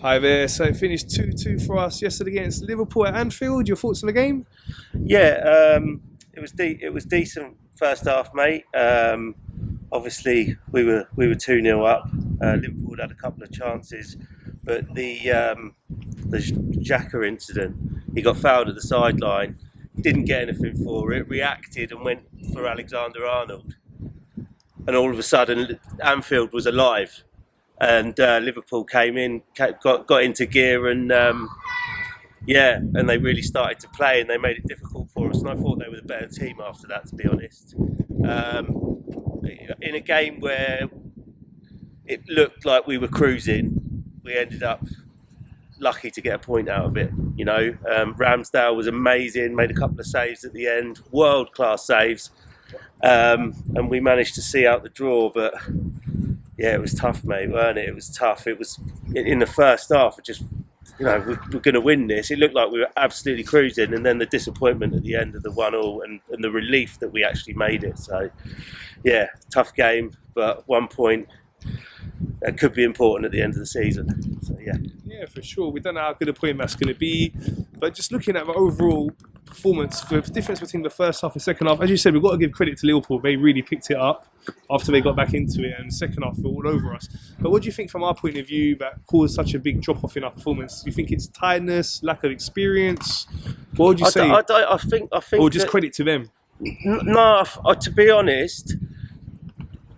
Hi there. So it finished 2-2 for us yesterday against Liverpool at Anfield. Your thoughts on the game? Yeah, it was decent first half, mate. Obviously, we were 2-0 up. Liverpool had a couple of chances, but the Xhaka incident, he got fouled at the sideline, didn't get anything for it, reacted and went for Alexander-Arnold, and all of a sudden Anfield was alive, and Liverpool came in, got into gear, and and they really started to play, and they made it difficult for us. And I thought they were the better team after that, to be honest. In a game where it looked like we were cruising, we ended up lucky to get a point out of it. Ramsdale was amazing, made a couple of saves at the end, world-class saves, and we managed to see out the draw. But yeah, it was tough, mate, weren't it? It was tough. It was in the first half. We're going to win this. It looked like we were absolutely cruising, and then the disappointment at the end of the 1-1 and the relief that we actually made it. So, yeah, tough game, but 1 point that could be important at the end of the season. So, yeah. Yeah, for sure. We don't know how good a point that's going to be, but just looking at the overall performance, the difference between the first half and second half, as you said, we've got to give credit to Liverpool. They really picked it up after they got back into it, and the second half were all over us. But what do you think from our point of view that caused such a big drop-off in our performance? Do you think it's tiredness, lack of experience? What would you say? I think or just credit to them? No, to be honest,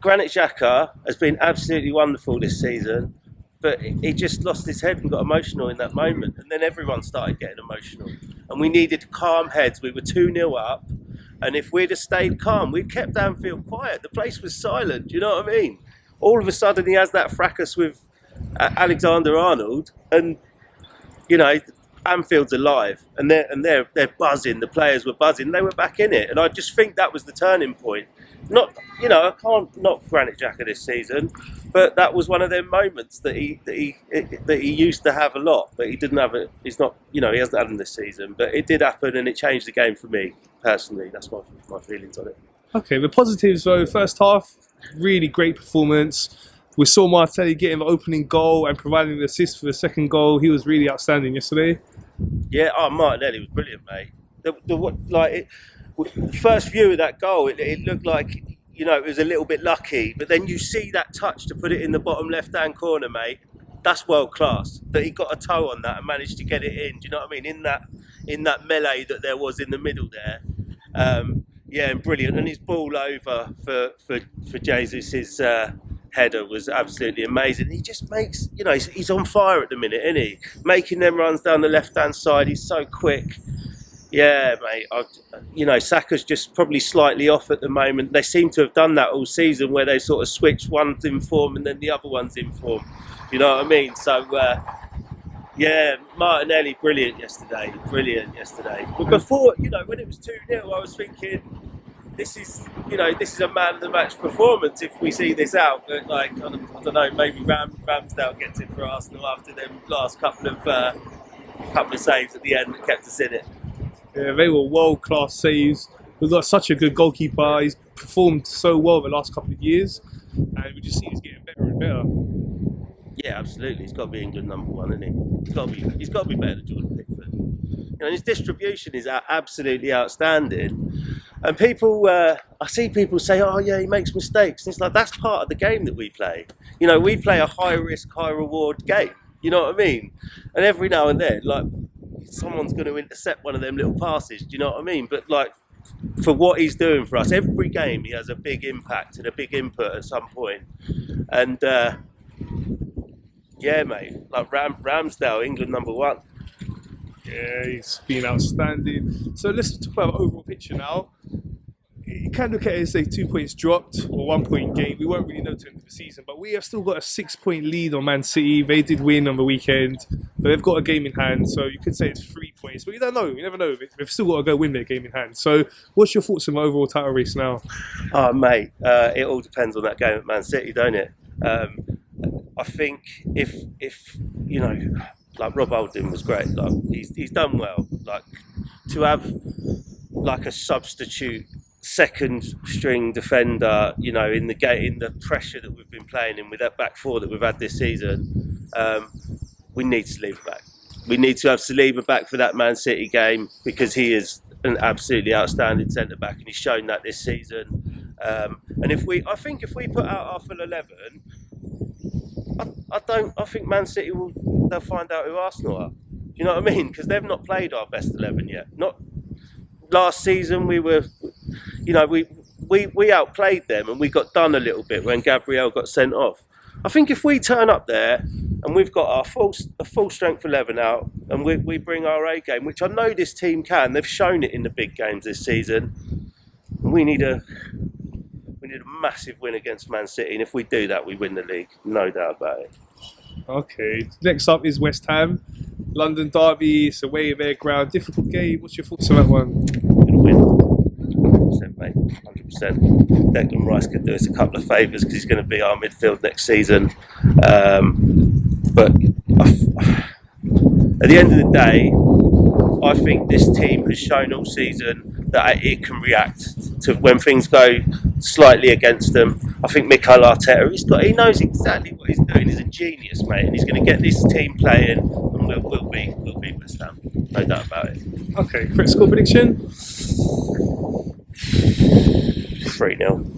Granit Xhaka has been absolutely wonderful this season, but he just lost his head and got emotional in that moment, and then everyone started getting emotional, and we needed calm heads. We were 2-0 up, and if we'd have stayed calm, we'd kept Anfield quiet. The place was silent. Do you know what I mean? All of a sudden, he has that fracas with Alexander-Arnold, and Anfield's alive, and they're buzzing. The players were buzzing. They were back in it, and I just think that was the turning point. I can't knock Granit Xhaka this season, but that was one of them moments that he used to have a lot, but he didn't have it. He's not, he hasn't had them this season, but it did happen, and it changed the game for me personally. That's my feelings on it. Okay, the positives though. First half, really great performance. We saw Martinelli getting the opening goal and providing the assist for the second goal. He was really outstanding yesterday. Yeah, Martinelli was brilliant, mate. First view of that goal, it looked like, it was a little bit lucky, but then you see that touch to put it in the bottom left-hand corner, mate. That's world class. That he got a toe on that and managed to get it in. Do you know what I mean? In that melee that there was in the middle there. And brilliant. And his ball over for Jesus's header was absolutely amazing. He just makes, he's on fire at the minute, isn't he? Making them runs down the left-hand side. He's so quick. Yeah, mate. Saka's just probably slightly off at the moment. They seem to have done that all season, where they sort of switch, one's in form and then the other one's in form. You know what I mean? So, Martinelli, brilliant yesterday. But before, when it was 2-0, I was thinking, this is a man of the match performance if we see this out. But I don't know, maybe Ramsdale gets it for Arsenal after them last couple of saves at the end that kept us in it. Yeah, they were world-class saves. We've got such a good goalkeeper. He's performed so well the last couple of years, and we just see he's getting better and better. Yeah, absolutely. He's got to be England number one, isn't he? He's got to be better than Jordan Pickford. His distribution is absolutely outstanding. And people, I see people say, "Oh yeah, he makes mistakes." And it's like, that's part of the game that we play. We play a high-risk, high-reward game. You know what I mean? And every now and then, someone's going to intercept one of them little passes. Do you know what I mean? But for what he's doing for us, every game he has a big impact and a big input at some point. And yeah, mate, Ramsdale, England number one. Yeah, he's been outstanding. So let's talk about the overall picture now. You can look at it and say 2 points dropped or 1 point gain. We won't really know to the end of the season, but we have still got a 6-point lead on Man City. They did win on the weekend, but they've got a game in hand, so you could say it's 3 points. But you don't know. You never know. They've still got to go win their game in hand. So what's your thoughts on the overall title race now? Oh, mate, it all depends on that game at Man City, don't it? I think if Rob Holding was great. He's done well. To have a substitute second string defender, in the pressure that we've been playing in with that back four that we've had this season, we need Saliba back. We need to have Saliba back for that Man City game because he is an absolutely outstanding centre back, and he's shown that this season. And I think if we put out our full 11, I think Man City they'll find out who Arsenal are. You know what I mean? Because they've not played our best 11 yet. Not last season. We outplayed them and we got done a little bit when Gabriel got sent off. I think if we turn up there and we've got our full strength 11 out and we bring our A game, which I know this team can. They've shown it in the big games this season. We need a massive win against Man City, and if we do that, we win the league, no doubt about it. Okay, next up is West Ham, London derby. It's away at their ground, difficult game. What's your thoughts on that one? We're going to win, 100%, mate, 100%. Declan Rice could do us a couple of favours because he's going to be our midfield next season. But at the end of the day, I think this team has shown all season that it can react to when things go slightly against them. I think Mikel Arteta, he knows exactly what he's doing. He's a genius, mate, and he's going to get this team playing, and we'll be West Ham, no doubt about it. Okay, quick score prediction. 3-0.